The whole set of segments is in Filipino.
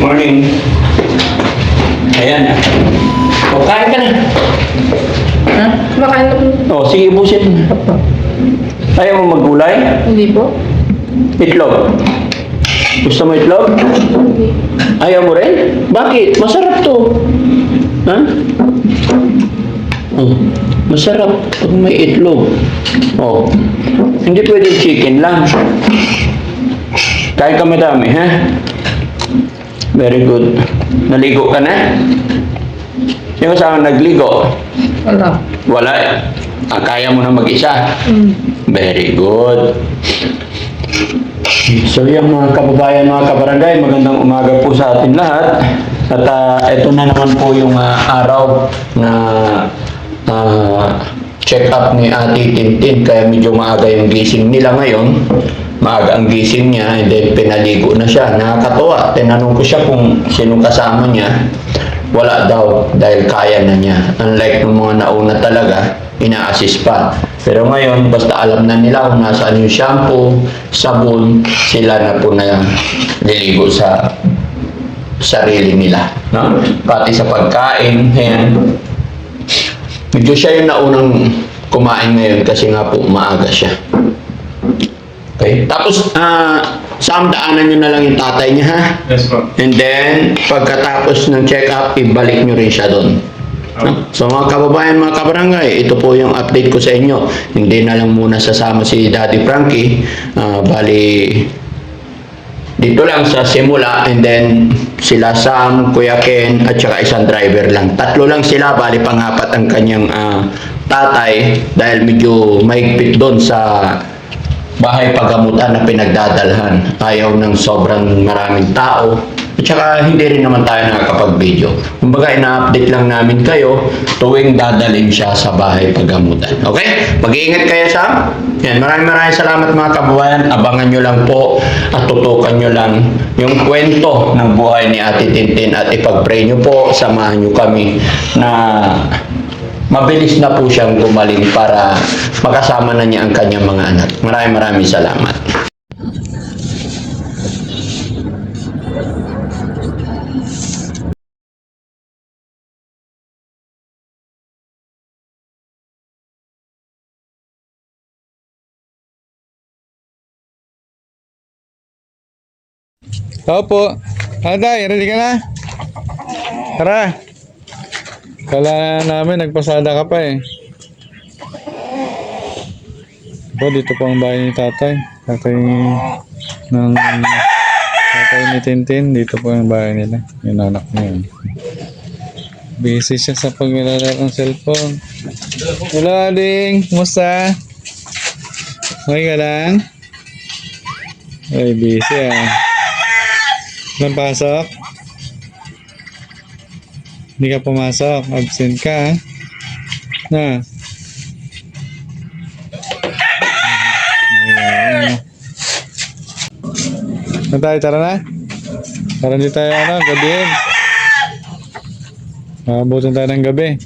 Morning. Ayan. O, kain ka na. Ha? Kumakain na po. O, sige, busin. Ayaw mo maggulay? Hindi po. Itlog. Gusto mo itlog? Hindi. Ayaw mo rin? Bakit? Masarap to. Ha? Oh, masarap pag may itlog. Oh, hindi pwede chicken lang. Kain ka madami, ha? Very good. Naligo ka na? Yung kasama nagligo? Wala. Wala. Kaya mo na mag-isa? Very good. So yung mga kababayan, mga kabarangay, magandang umaga po sa atin lahat. At ito na naman po yung araw na check up ni Ate Tintin. Kaya medyo maaga yung gising nila ngayon. Maaga ang gising niya and then pinaligo na siya. Nakakatuwa. Tinanong ko siya kung sino kasama niya. Wala daw dahil kaya na niya. Unlike ng mga nauna talaga, ina-assist pa. Pero ngayon, basta alam na nila kung nasaan yung shampoo, sabon, sila na po na liligo sa sarili nila. No? Pati sa pagkain, ayan. Medyo siya yung naunang kumain ngayon kasi nga po maaga siya. Okay? Tapos, daanan nyo na lang yung tatay niya, ha? Yes, po. And then, pagkatapos ng check-up, ibalik nyo rin siya doon. No? So mga kababayan, mga kabarangay, ito po yung update ko sa inyo. Hindi na lang muna sasama si Daddy Frankie. Bali, dito lang sa simula and then sila Sam, Kuya Ken, at saka isang driver lang. Tatlo lang sila, bali pangapat ang kanyang tatay dahil medyo mahigpit doon sa bahay pagamutan na pinagdadalhan. Ayaw ng sobrang maraming tao. At saka hindi rin naman tayo nakakapag-video. Kumbaga, ina-update lang namin kayo tuwing dadalhin siya sa bahay pagamutan. Okay? Mag-iingat kayo sa... Yan, maraming salamat mga kababayan. Abangan nyo lang po at tutukan nyo lang yung kwento ng buhay ni Ate Tintin at ipag-pray nyo po, samahan nyo kami na mabilis na po siyang gumaling para makasama na niya ang kanyang mga anak. Maraming salamat. Opo. Aday, ready ka na? Tara. Kala namin, nagpasada ka pa eh. Po, dito po ang bahay ni tatay. Tatay ni Tintin. Dito po ang bahay nila. Yung anak niya yun. Busy siya sa paglalaro ng cellphone. Hello, Ading. Kumusta? Okay ka lang? Ay, busy ah. Nang pasok? Hindi ka pumasok. Absent ka, ha? Na. Ayan. Tayo, tara na. Tara di tayo, gabihin. Makabutan tayo ng gabi.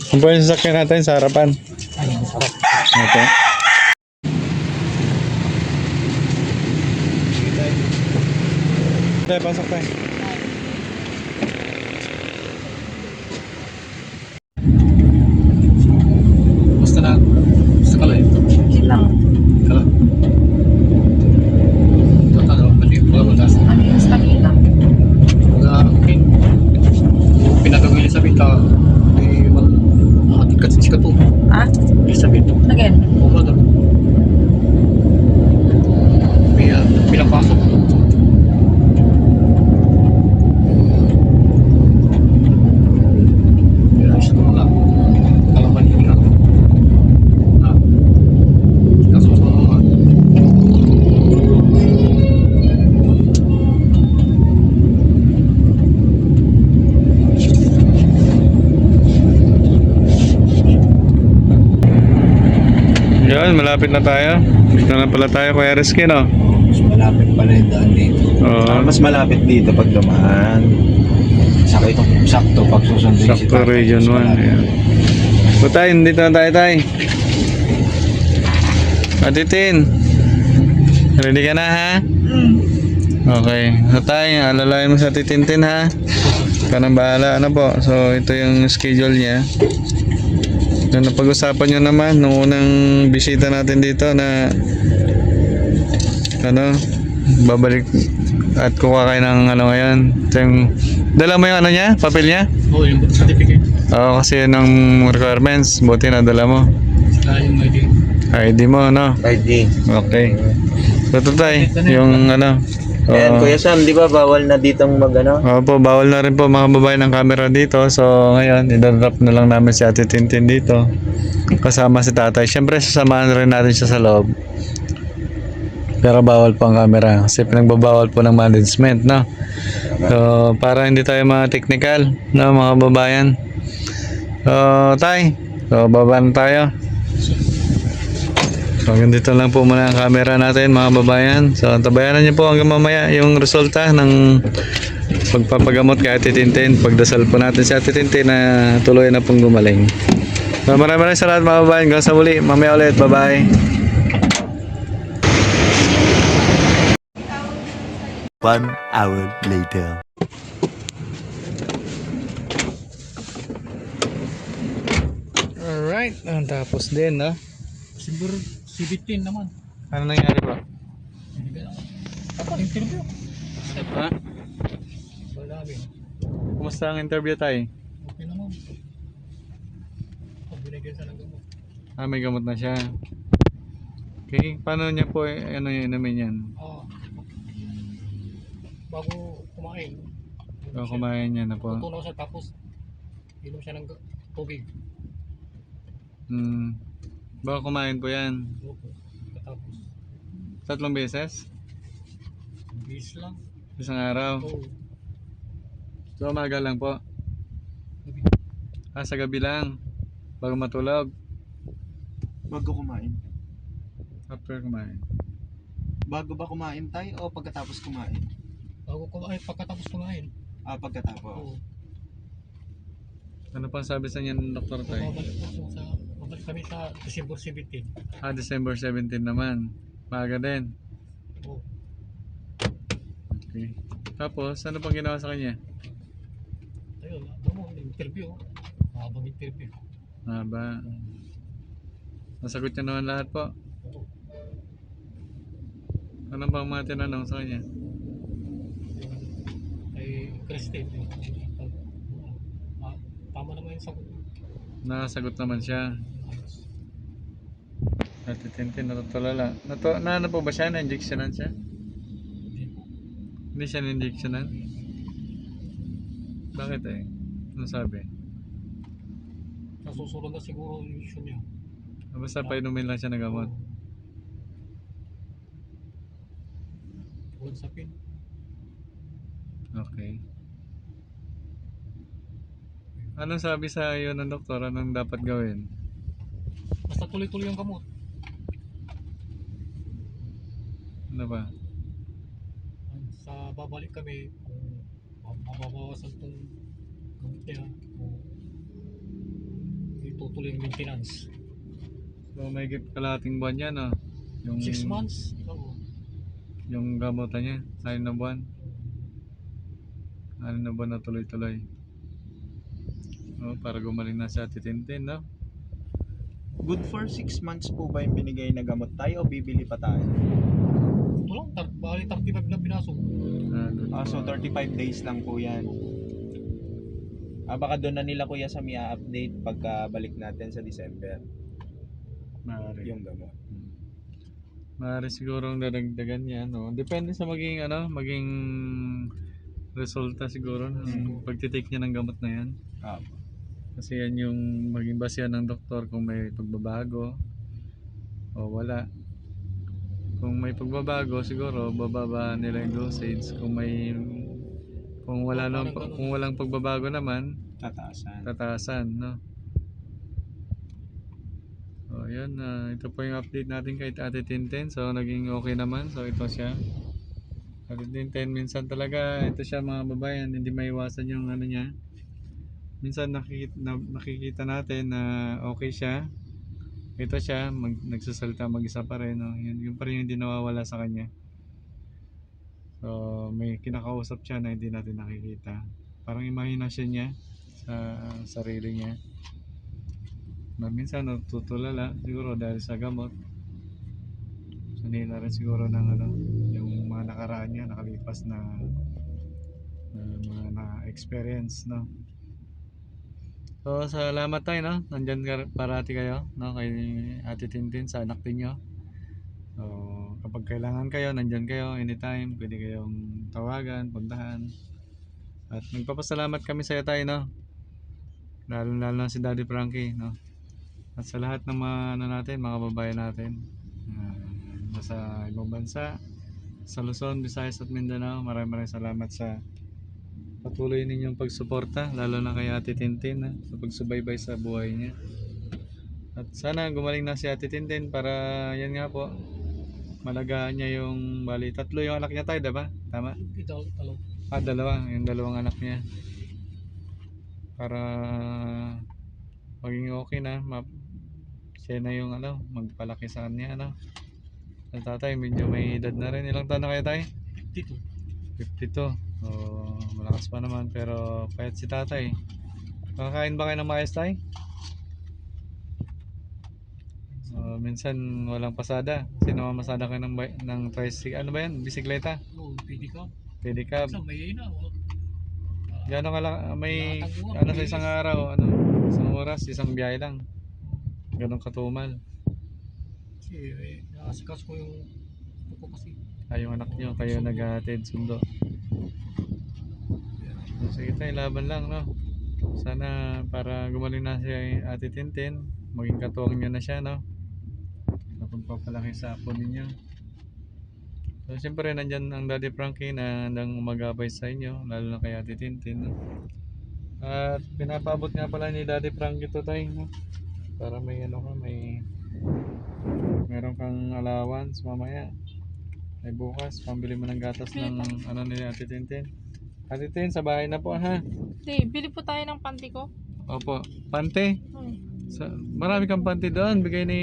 Ano ba yung sasakyan natin sa harapan? Okay. Tayo, pasok tayo. Basta na. Basta ka lang. Lang. Ka lang. Tatalo, pati wala mo taas. Ano yung stamina? Wala, okay. Pinatagawin sa bita. Kasi ka to. Ha? Isabit. Again? Oo na. Bilang pasok. Pero isa ko mga kalaban hindi ako. Kaso sa mga Yan, malapit na tayo. Dito na pala tayo, Kuya Rizky, no? Mas malapit pala yung daan dito. Oo. Mas malapit dito pag dumaan. Sa sakto pag susunduin si Sakto tatay. region 1. Ayan. So tayo, dito na tayo. Atitin. Ready ka na ha? Okay. So tayo, alalayan mo sa titintin ha. Ikaw nang bahala. Ano po? So ito yung schedule niya. Yung napag-usapan nyo naman nung unang bisita natin dito na ano, babalik at kuha kayo ng ano ngayon. Ito yung, dala mo yung ano niya? Papel niya? Oo, yung certificate. Oo, kasi yun ang requirements. Buti na dala mo. Saka yung ID. ID mo, no? ID. Okay. So, ito tayo. Yung ano. Ayan, Kuya Sam, di ba bawal na ditong mag-ano? Opo, bawal na rin po mga babae ng camera dito. So, ngayon, idadrop na lang namin si Ate Tintin dito. Kasama si tatay. Siyempre, sasamahan rin natin siya sa loob. Pero bawal po ang camera. Kasi pinagbabawal po ng management, no? So, para hindi tayo mga technical, no, mga babayan. So, tay. So, baba na tayo. So, dito lang po muna ang camera natin, mga babayan. So, tabayanan niyo po hanggang mamaya yung resulta ng pagpapagamot kay Ate Tintin. Pagdasal po natin si Ate Tintin na tuloy na pong gumaling. So, maraming salamat mga babayan. Hanggang sa muli. Mamaya ulit. Bye-bye. 1 hour later. Alright. Tapos din, no? Siguro C15 naman. Ano nangyari po? Ako, interview. Ha? Wala namin. Kumusta ang interview tayo? Okay naman. Pag binigyan sa gamot. Ah, may gamot na siya. Okay, paano niya po ano yung inumin yan? Bago kumain. So, kumain niya na po. Tutunaw siya tapos inom siya ng tubig. Baka kumain po yan. Tapos, 3 beses? bis lang. Isang araw. Oo. So, umaga lang po. Ah, sa gabi lang. Bago matulog. Bago kumain. After kumain. Bago ba kumain tayo o pagkatapos kumain? Bago kumain, pagkatapos kumain. Pagkatapos. Oo. Ano pang sabi sa inyo ng doktor tayo? Babalik kami sa December 17. Ah, December 17 naman. Maaga din. Oo. Okay. Tapos, ano pang ginawa sa kanya? Ayun, interview. Mahabang interview. Ah, ba? Nasagot niya naman lahat po. Oo. Ano bang mga tinanong sa kanya? Kay Christine. Tama naman yung sagot. Nakasagot naman siya. Ate Tintin, natutulala. Na ano po ba siya? Na-injectionan siya? Hindi siya na-injectionan? Bakit eh? Ano sabi? Nasusunod na siguro yung issue niya. Basta painumin lang siya ng gamot. Huwag sapin. Okay. Anong sabi sa iyo ng doktor? Anong dapat gawin? Basta tuloy-tuloy yung gamot. Ano ba? Sa babalik kami kung mababawasan itong gamot niya kung itutuloy yung maintenance. So may kalahating buwan yan, no? Yung 6 months? Oo. Yung gamutan niya, 6 na buwan. 6 na buwan na tuloy-tuloy. Oh, para gumaling na si Ate Tintin, no? Good for 6 months po ba yung binigay na gamot tayo o bibili pa tayo? Ito lang, bali 35 na pinasok. So 35 days lang po yan. Baka doon na nila Kuya Sam i-update pagka balik natin sa December Maaari. yung gamot. Maaari siguro dadagdagan yan, no? Depende sa maging, maging resulta siguro ng pagtitake niya ng gamot na yan. Kasi yan yung maging basehan ng doktor kung may pagbabago o wala. Kung may pagbabago siguro bababa nila yung dosage. Kung walang pagbabago naman, tataasan, no? So yun, ito po yung update natin kay Ate Tintin. So naging okay naman. So ito siya. Ate Tintin, minsan talaga, ito siya mga babayan, hindi maiwasan yung ano niya. Minsan nakikita natin na okay siya. Ito siya, nagsasalita mag-isa pa rin. No? Yun pa rin yung hindi nawawala sa kanya. So, may kinakausap siya na hindi natin nakikita. Parang imahinasyon niya sa sarili niya. Na minsan natutulala siguro dahil sa gamot. Sanay na rin siguro ng ano, yung mga nakaraan niya, nakalipas na mga na-experience, no? So, salamat tayo, no? Nandyan parati kayo, no? Kay Ate Tintin, sa anak din nyo. So, kapag kailangan kayo, nandyan kayo anytime. Pwede kayong tawagan, puntahan. At nagpapasalamat kami sa iyo tayo, no? Lalo na si Daddy Frankie, no? At sa lahat ng mga, ano natin, mga babae natin. Nasa ibang bansa, sa Luzon, Visayas at Mindanao. Maraming salamat sa patuloy ninyong pagsuporta, lalo na kay Ate Tintin, sa pagsubaybay sa buhay niya. At sana gumaling na si Ate Tintin para yan nga po, malagaan niya yung bali 3 yung anak niya tayo, diba? Tama? Ito, talo. Dalawa, yung 2 anak niya. Para maging okay na, siya na yung ano, magpalaki sa kanya, ano. Ang tatay, medyo may edad na rin. Ilang taon na kayo tayo? 52. Malakas pa naman, pero payat si tatay. Nakakain ba kayo ng maayos tayo? Minsan walang pasada. Kasi namamasada kayo ng tricycle. Ano ba yan? Bisikleta? Oo, pedicab. Pedicab. Sa may na. Gano'n ka lang, may ano sa isang araw, ano, isang oras, isang biyahe lang. Gano'ng katumal. Kasi nakasikas ko yung ko kasi. Yung anak nyo, kayo naghahatid sundo. Sige tayo, laban lang, no? Sana para gumaling na si Ate Tintin, maging katuwang nyo na siya, no? Sa pagpapalaki sa apo ninyo. So siyempre nandyan ang Daddy Frankie na handang umagabay sa inyo, lalo na kay Ate Tintin, no? At pinapaabot nga pala ni Daddy Frankie ito tayo, no? Para may ano ka, meron kang allowance mamaya. Ay bukas, pambili mo ng gatas ng ano ni Ate Tintin. Ate Tintin, sa bahay na po, ha? Hindi, bili po tayo ng panty ko. Opo, pante. Marami kang pante doon, bigay ni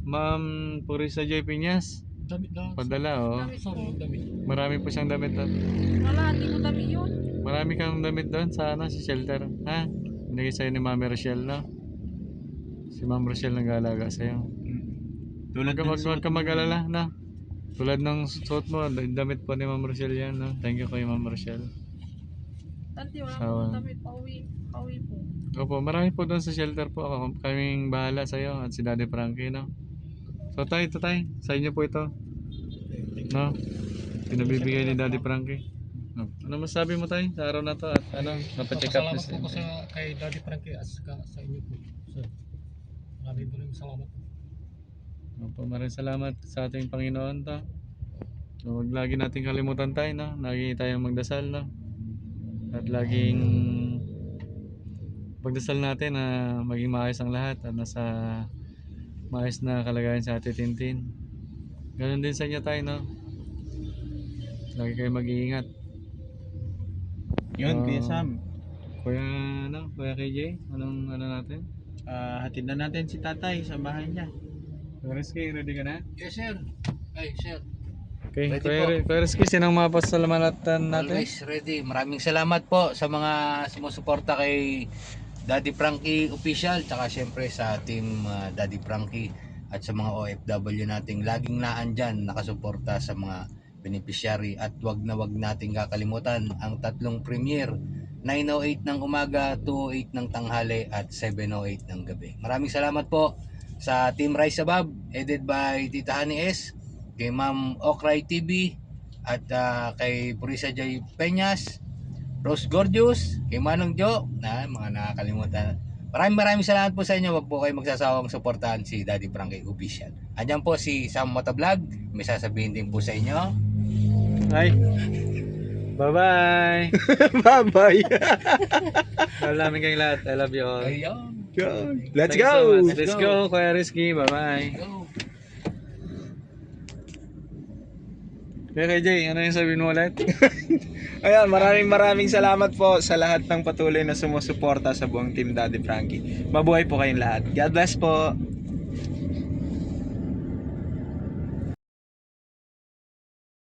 Ma'am Purisa Joy Piñas. Damit na. Padala, oh. Damit po. Sorry, damit. Marami po siyang damit doon. Wala, hindi ko damit yun. Marami kang damit doon sa ano, sa shelter, ha? Binigay sa'yo ni Mami Rochelle, no? Si Ma'am Rochelle nag-aalaga sa'yo. Tulad ng Huwag ka mag-alala, na. Tulad ng suot mo, damit po ni Ma'am Rochelle yan, no? Thank you kay Ma'am Rochelle. Tanti, wala Sawa. po damit. Pauwi po. Opo, marami po doon sa shelter po. Kaming bahala sa'yo at si Daddy Frankie, no? So tayo, ito tayo. Sa inyo po ito. No? Pinabibigay ni Daddy Frankie. No. Ano masabi mo tayo sa araw na to? At ano, napacheck up Salamat po ko kay Daddy Frankie at sa inyo po. Sir. Maraming salamat po. Opo, maraming salamat sa ating Panginoon to. So, huwag lagi natin kalimutan tayo, no? Lagi tayong magdasal, no? At laging pagdasal natin na maging maayos ang lahat at nasa maayos na kalagayan sa Ate Tintin. Ganon din sa inyo tayo, no? Lagi kayo mag-iingat. Yun, Kuya Sam. Kuya KJ, anong ano natin? Hatid na natin si tatay sa bahay niya. Kuya Rizky, ready ka na? Yes, sir. Ay, sir. Okay, Ready Kuya Rizky, sinang mga pasalamatan natin? Always ready. Maraming salamat po sa mga sumusuporta kay Daddy Frankie Official, tsaka syempre sa team Daddy Frankie at sa mga OFW nating laging naandyan nakasuporta sa mga beneficiary. At wag nating kakalimutan ang 3 premier, 9:08 ng umaga, 2:08 ng tanghali at 7:08 ng gabi. Maraming salamat po sa Team Rise Above, headed by Tita Honey S, kay Ma'am Okray TV, at kay Purisa Joy Peñas, Rose Gorgeous, kay Manong Jo, na mga nakakalimutan. Maraming salamat po sa inyo. Wag po kayo magsasawang suportahan si Daddy Frankie Official. Andiyan po si Sam Motovlog, may sasabihin din po sa inyo. Hi! Bye-bye! Bye-bye! Mahal namin kayong lahat. I love you all. Ayun. Let's Thank you go! so much. Let's go, Kuya Rizky. Bye-bye. Go. Kaya kay Jay, ano yung sabihin mo ulit? Ayan, maraming salamat po sa lahat ng patuloy na sumusuporta sa buong Team Daddy Frankie. Mabuhay po kayong lahat. God bless po.